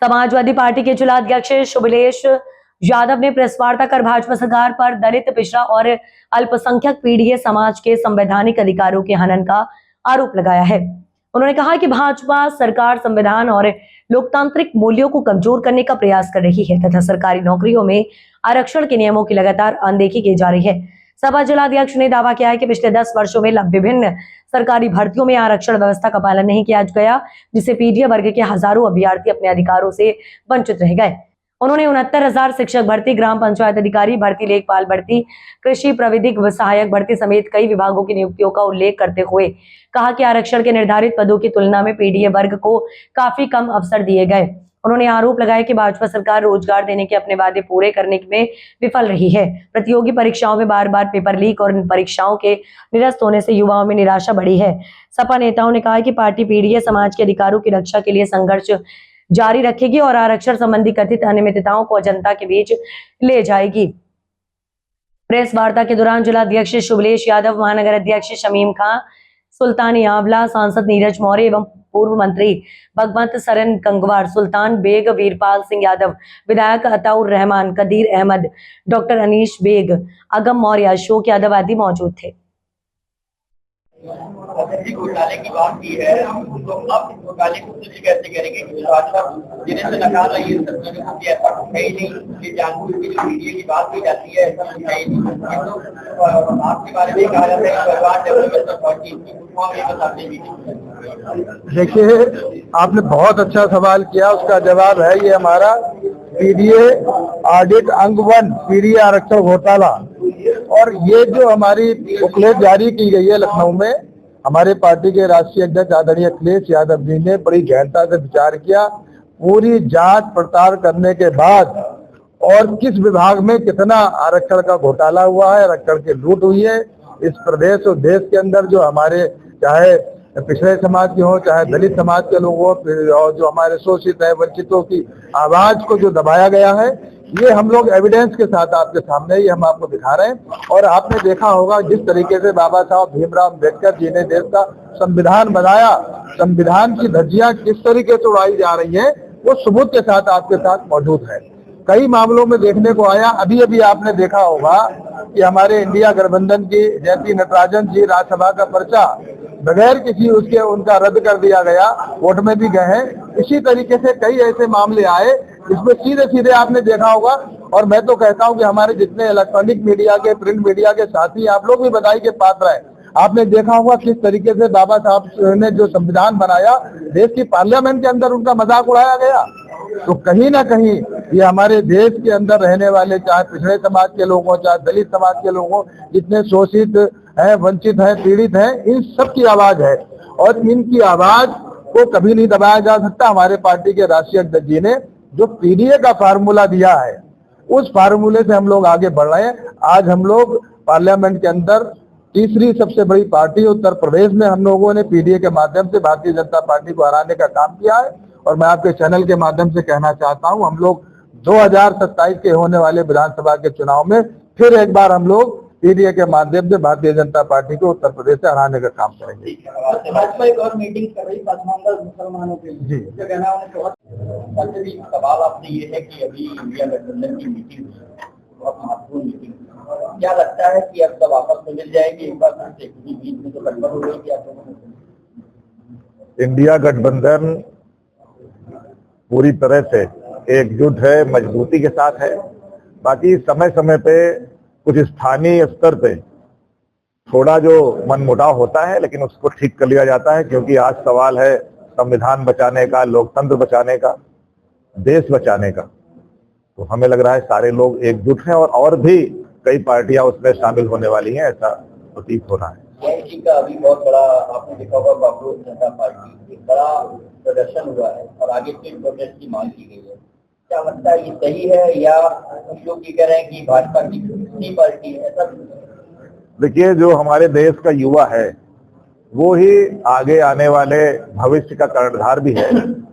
Samajwadi party के जिला अध्यक्ष शुभलेश यादव ने प्रेस वार्ता कर भाजपा सरकार पर दलित, पिछड़ा और अल्पसंख्यक पीड़ित समाज के संवैधानिक अधिकारों के हनन का आरोप लगाया है। उन्होंने कहा कि भाजपा सरकार संविधान और लोकतांत्रिक मूल्यों को कमजोर करने का प्रयास कर रही है तथा सरकारी नौकरियों में आरक्षण के नियमों की लगातार अनदेखी की जा रही है। सपा जिलाध्यक्ष ने दावा किया है कि पिछले 10 वर्षों में विभिन्न सरकारी भर्तियों में आरक्षण व्यवस्था का पालन नहीं किया गया, जिससे पीडीए वर्ग के हजारों अभ्यर्थी अपने अधिकारों से वंचित रह गए। उन्होंने 69,000 शिक्षक भर्ती, ग्राम पंचायत अधिकारी भर्ती, लेखपाल भर्ती, कृषि प्रविधिक सहायक भर्ती समेत कई विभागों की नियुक्तियों का उल्लेख करते हुए कहा कि आरक्षण के निर्धारित पदों की तुलना में पीडीए वर्ग को काफी कम अवसर दिए गए। उन्होंने आरोप लगाया कि भाजपा सरकार रोजगार देने के अपने वादे पूरे करने में विफल रही है। प्रतियोगी परीक्षाओं में बार बार पेपर लीक और इन परीक्षाओं के निरस्त होने से युवाओं में निराशा बढ़ी है। सपा नेताओं ने कहा कि पार्टी पीडीए समाज के अधिकारों की रक्षा के लिए संघर्ष जारी रखेगी और आरक्षण संबंधी कथित अनियमितताओं को जनता के बीच ले जाएगी। प्रेस वार्ता के दौरान जिला अध्यक्ष शुभलेश यादव, महानगर अध्यक्ष शमीम खां, सुल्तानी आंवला, सांसद नीरज मौर्य एवं पूर्व मंत्री भगवंत सरन गंगवार, सुल्तान बेग, वीरपाल सिंह यादव, विधायक अताउर रहमान, कदीर अहमद, डॉक्टर अनीश बेग, अगम मौर्य, अशोक यादव आदि मौजूद थे। घोटाले की बात की है तो अब इस घोटाले को कैसे करेंगे कि भाजपा जिन्हें से नकार रही है, सबसे ऐसा कुछ है ही नहीं कि जानबूझ के जो मीडिया की बात की जाती है ऐसा कुछ है ही नहीं। तो आपके बारे में कहा जाता है कि परिवार डेवलपमेंट अथॉरिटी बताते भी। देखिए, आपने बहुत अच्छा सवाल किया, उसका जवाब है ये हमारा पीडीए ऑडिट अंग 1 पीडीए आरक्षण घोटाला। और ये जो हमारी बुकलेट जारी की गई है लखनऊ में, हमारे पार्टी के राष्ट्रीय अध्यक्ष आदरणीय अखिलेश यादव जी ने बड़ी गहनता से विचार किया, पूरी जांच पड़ताल करने के बाद और किस विभाग में कितना आरक्षण का घोटाला हुआ है, आरक्षण की लूट हुई है इस प्रदेश और देश के अंदर, जो हमारे चाहे पिछड़े समाज के हो, चाहे दलित समाज के लोग हो, और जो हमारे शोषित है, वंचितों की आवाज को जो दबाया गया है, ये हम लोग एविडेंस के साथ आपके सामने ही हम आपको दिखा रहे हैं। और आपने देखा होगा जिस तरीके से बाबा साहब भीमराव अम्बेडकर जी ने देश का संविधान बनाया, संविधान की धज्जियां किस तरीके से उड़ाई जा रही है, वो सबूत के साथ आपके साथ मौजूद है। कई मामलों में देखने को आया, अभी अभी आपने देखा होगा कि हमारे इंडिया गठबंधन की जयंती नटराजन जी राज्यसभा का पर्चा बगैर किसी उसके उनका रद्द कर दिया गया, कोर्ट में भी गए हैं। इसी तरीके से कई ऐसे मामले आए जिसमें सीधे सीधे आपने देखा होगा। और मैं तो कहता हूं कि हमारे जितने इलेक्ट्रॉनिक मीडिया के, प्रिंट मीडिया के साथी, आप लोग भी बधाई के पात्र हैं। आपने देखा होगा किस तरीके से बाबा साहब ने जो संविधान बनाया, देश की पार्लियामेंट के अंदर उनका मजाक उड़ाया गया। तो कहीं ना कहीं ये हमारे देश के अंदर रहने वाले, चाहे पिछड़े समाज के लोग हों, चाहे दलित समाज के लोग हों, जितने शोषित है, वंचित है, पीड़ित है, इन सब की आवाज है और इनकी आवाज को कभी नहीं दबाया जा सकता। हमारे पार्टी के राष्ट्रीय अध्यक्ष जी ने जो पीडीए का फार्मूला दिया है, उस फार्मूले से हम लोग आगे बढ़ रहे हैं। आज हम लोग पार्लियामेंट के अंदर तीसरी सबसे बड़ी पार्टी उत्तर प्रदेश में हम लोगों ने पीडीए के माध्यम से भारतीय जनता पार्टी को हराने का काम किया है। और मैं आपके चैनल के माध्यम से कहना चाहता हूं, हम लोग 2027 के होने वाले विधानसभा के चुनाव में फिर एक बार हम लोग पीडीए के माध्यम से भारतीय जनता पार्टी को उत्तर प्रदेश से हराने का काम करेंगे। भाजपा एक और मीटिंग कर रही मुसलमानों के लिए, जो कहना सवाल आपने ये है कि अभी इंडिया गठबंधन की मीटिंग बहुत महत्वपूर्ण मीटिंग, क्या लगता है कि अब सब आपस में मिल जाएगी एक बार फिर से, बीच में तो गड़बड़ हो रही है? इंडिया गठबंधन पूरी तरह से एकजुट है, मजबूती के साथ है। बाकी समय समय पे कुछ स्थानीय स्तर पे थोड़ा जो मनमुटाव होता है, लेकिन उसको ठीक कर लिया जाता है, क्योंकि आज सवाल है संविधान बचाने का, लोकतंत्र बचाने का, देश बचाने का। तो हमें लग रहा है सारे लोग एकजुट हैं और भी कई पार्टियां उसमें शामिल होने वाली हैं, ऐसा प्रतीत हो रहा है। का अभी बहुत बड़ा आपने देखा होगा, कांग्रेस जनता पार्टी एक बड़ा प्रदर्शन हुआ है और आगे फिर प्रोटेस्ट की मांग की गई है। क्या लगता है ये सही है या कुछ लोग ये कह रहे हैं कि भाजपा की दूसरी पार्टी है, ऐसा? देखिए, जो हमारे देश का युवा है वो ही आगे आने वाले भविष्य का कर्णधार भी है।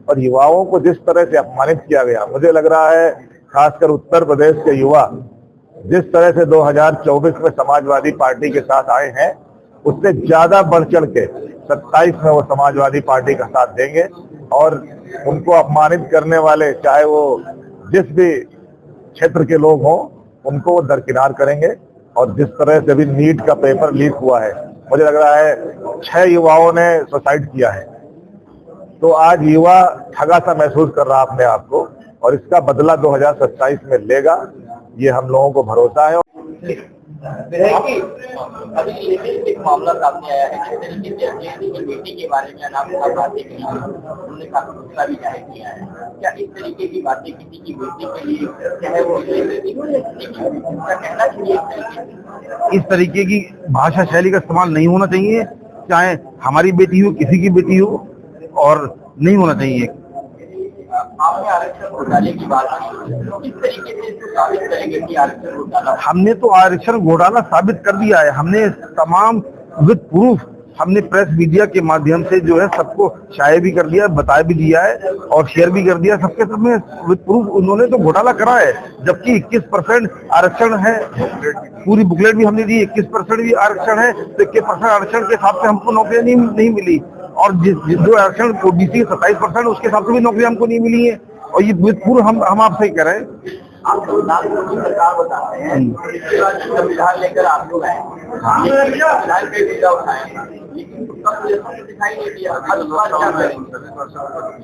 और युवाओं को जिस तरह से अपमानित किया गया, मुझे लग रहा है खासकर उत्तर प्रदेश के युवा जिस तरह से 2024 में समाजवादी पार्टी के साथ आए हैं, उससे ज्यादा बढ़ चढ़ के 27 में वो समाजवादी पार्टी का साथ देंगे। और उनको अपमानित करने वाले चाहे वो जिस भी क्षेत्र के लोग हों उनको वो दरकिनार करेंगे। और जिस तरह से अभी नीट का पेपर लीक हुआ है, मुझे लग रहा है 6 युवाओं ने सुसाइड किया है, तो आज युवा ठगा सा महसूस कर रहा अपने आप को और इसका बदला 2027 में लेगा, ये हम लोगों को भरोसा है। अभी लेटेस्ट एक मामला सामने आया है जिस तरीके से अखिलेश की बेटी के बारे में अनाप बातें की, उन्होंने काफी गुस्सा भी जाहिर किया है। क्या इस तरीके की बातें किसी की बेटी के लिए चाहे वो कहना चाहिए? इस तरीके की भाषा शैली का इस्तेमाल नहीं होना चाहिए, चाहे हमारी बेटी हो किसी की बेटी हो, और नहीं होना चाहिए। आपने आरक्षण घोटाले की बात की, किस तरीके से इसको साबित करेंगे कि आरक्षण घोटाला? हमने तो आरक्षण घोटाला साबित कर दिया है। हमने तमाम विद प्रूफ हमने प्रेस मीडिया के माध्यम से जो है सबको शाये भी कर दिया, बता भी दिया है और शेयर भी कर दिया सबके सब में विद प्रूफ। उन्होंने तो घोटाला करा है, जबकि 21% आरक्षण है, पूरी बुकलेट भी हमने दी। 21% भी आरक्षण है, तो 21% आरक्षण के हिसाब से हमको नौकरियां नहीं मिली, और जो आरक्षण ओबीसी 27% उसके हिसाब से भी नौकरी हमको नहीं मिली है। और ये पूर्व हम आपसे ही कह रहे हैं। आप संविधान की सरकार बताते हैं, इसके बाद संविधान लेकर आप लोग आए, संविधान पे मुद्दा उठाए, लेकिन दिखाई नहीं दिया।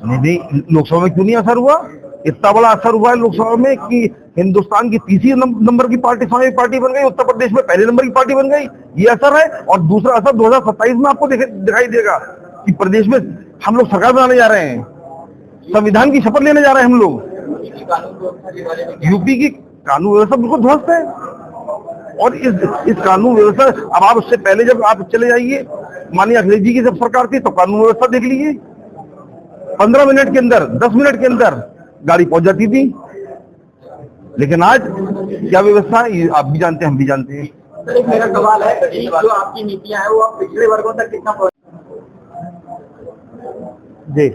नहीं, लोकसभा में क्यों नहीं असर हुआ? इतना बड़ा असर हुआ है लोकसभा में कि हिंदुस्तान की तीसरी नंबर की पार्टी समाजवादी पार्टी बन गई, उत्तर प्रदेश में पहले नंबर की पार्टी बन गई, ये असर है। और दूसरा असर 2027 में आपको दिखाई देगा कि प्रदेश में हम लोग सरकार बनाने जा रहे हैं, संविधान की शपथ लेने जा रहे हैं हम लोग। यूपी की कानून व्यवस्था बिल्कुल ध्वस्त है, और इस कानून व्यवस्था, अब आप उससे पहले जब आप चले जाइए, माननीय अखिलेश जी की जब सरकार थी तो कानून व्यवस्था देख लीजिए, 15 मिनट के अंदर 10 मिनट के अंदर गाड़ी पहुंच जाती थी। लेकिन आज क्या व्यवस्था है आप भी जानते हैं, हम भी जानते हैं। सर, एक मेरा सवाल है कि जो आपकी नीतियां हैं वो आप पिछड़े वर्गों तक कितना जी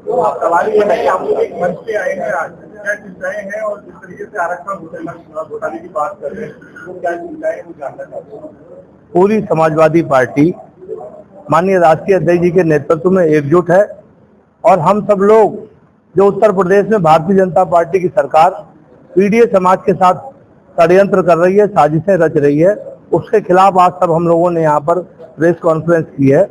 तो आप सवाल ये है कि आप लोग एक मंच पे आए हैं, आज क्या चिंताएं हैं और जिस तरीके से आरक्षण घोटाले की बात कर रहे हैं, वो क्या चिंताएं वो जानना चाहते हैं। पूरी समाजवादी पार्टी माननीय राष्ट्रीय अध्यक्ष जी के नेतृत्व में एकजुट है, और हम सब लोग जो उत्तर प्रदेश में भारतीय जनता पार्टी की सरकार पीडीए समाज के साथ षड्यंत्र कर रही है, साजिशें रच रही है, उसके खिलाफ आज सब हम लोगों ने यहाँ पर प्रेस कॉन्फ्रेंस की है।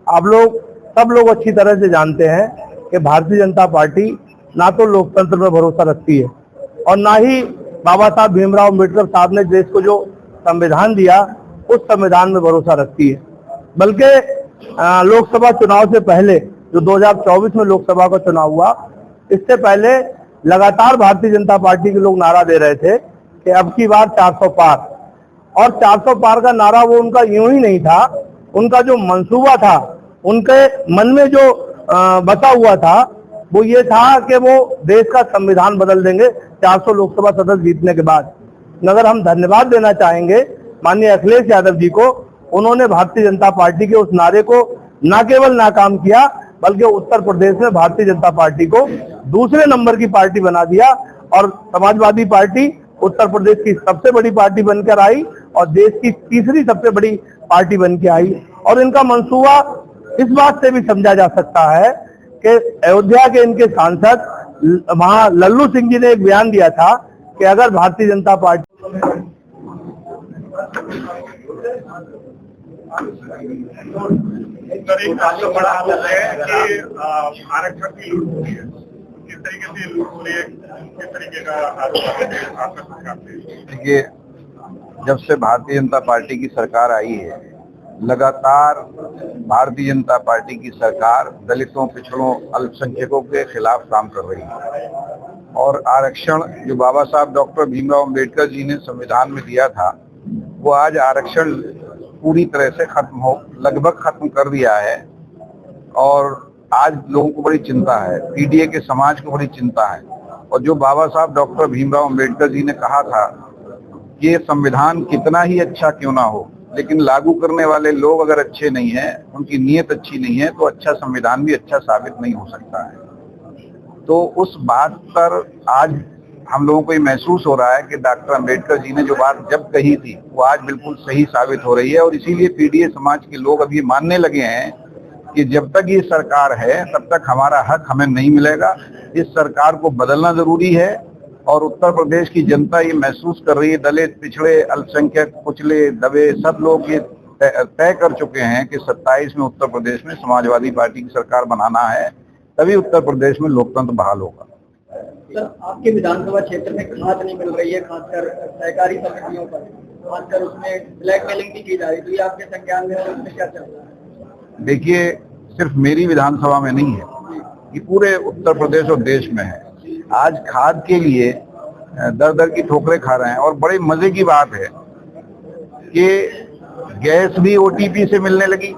आप लोग सब लोग अच्छी तरह से जानते हैं कि भारतीय जनता पार्टी ना तो लोकतंत्र में भरोसा रखती है, और ना ही बाबा साहब भीमराव अम्बेडकर साहब ने देश को जो संविधान दिया उस संविधान में भरोसा रखती है। बल्कि लोकसभा चुनाव से पहले, जो 2024 में लोकसभा का चुनाव हुआ, इससे पहले लगातार भारतीय जनता पार्टी के लोग नारा दे रहे थे कि अब की बार 400 पार। और 400 पार का नारा वो उनका यूं ही नहीं था, उनका जो मंसूबा था, उनके मन में जो बचा हुआ था, वो ये था कि वो देश का संविधान बदल देंगे 400 लोकसभा सदस्य जीतने के बाद। मगर हम धन्यवाद देना चाहेंगे माननीय अखिलेश यादव जी को, उन्होंने भारतीय जनता पार्टी के उस नारे को न केवल नाकाम किया, बल्कि उत्तर प्रदेश में भारतीय जनता पार्टी को दूसरे नंबर की पार्टी बना दिया, और समाजवादी पार्टी उत्तर प्रदेश की सबसे बड़ी पार्टी बनकर आई और देश की तीसरी सबसे बड़ी पार्टी बन के आई। और इनका मंसूबा इस बात से भी समझा जा सकता है कि अयोध्या के इनके सांसद वहां लल्लू सिंह जी ने एक बयान दिया था कि अगर भारतीय जनता पार्टी बड़ा है कि आरक्षण की लूट हो रही है, किस तरीके से लूट हो रही है, किस तरीके का आपका सरकार से? देखिए, जब से भारतीय जनता पार्टी की सरकार आई है, लगातार भारतीय जनता पार्टी की सरकार दलितों, पिछड़ों, अल्पसंख्यकों के खिलाफ काम कर रही है। और आरक्षण जो बाबा साहब डॉक्टर भीमराव अम्बेडकर जी ने संविधान में दिया था, वो आज आरक्षण पूरी तरह से लगभग खत्म कर दिया है। और आज लोगों को बड़ी चिंता है, पीडीए के समाज को बड़ी चिंता है। और जो बाबा साहब डॉक्टर भीमराव अम्बेडकर जी ने कहा था, ये संविधान कितना ही अच्छा क्यों ना हो, लेकिन लागू करने वाले लोग अगर अच्छे नहीं हैं, उनकी नीयत अच्छी नहीं है, तो अच्छा संविधान भी अच्छा साबित नहीं हो सकता है। तो उस बात पर आज हम लोगों को ये महसूस हो रहा है कि डॉक्टर अम्बेडकर जी ने जो बात जब कही थी वो आज बिल्कुल सही साबित हो रही है। और इसीलिए पीडीए समाज के लोग अब ये मानने लगे हैं कि जब तक ये सरकार है तब तक हमारा हक हमें नहीं मिलेगा। इस सरकार को बदलना जरूरी है और उत्तर प्रदेश की जनता ये महसूस कर रही है, दलित, पिछड़े, अल्पसंख्यक, कुचले, दबे सब लोग ये तय कर चुके हैं कि 27 में उत्तर प्रदेश में समाजवादी पार्टी की सरकार बनाना है, तभी उत्तर प्रदेश में लोकतंत्र बहाल होगा। सर, आपके विधानसभा क्षेत्र में खाद नहीं मिल रही है, खासकर सहकारी समितियों पर, खासकर उसमें ब्लैकमेलिंग भी की जा रही है, तो ये आपके संज्ञान में है, उसमें क्या चल रहा है? देखिए, सिर्फ मेरी विधानसभा में नहीं है, ये पूरे उत्तर प्रदेश और देश में है। आज खाद के लिए दर दर की ठोकरें खा रहे हैं और बड़े मजे की बात है कि गैस भी OTP से मिलने लगी,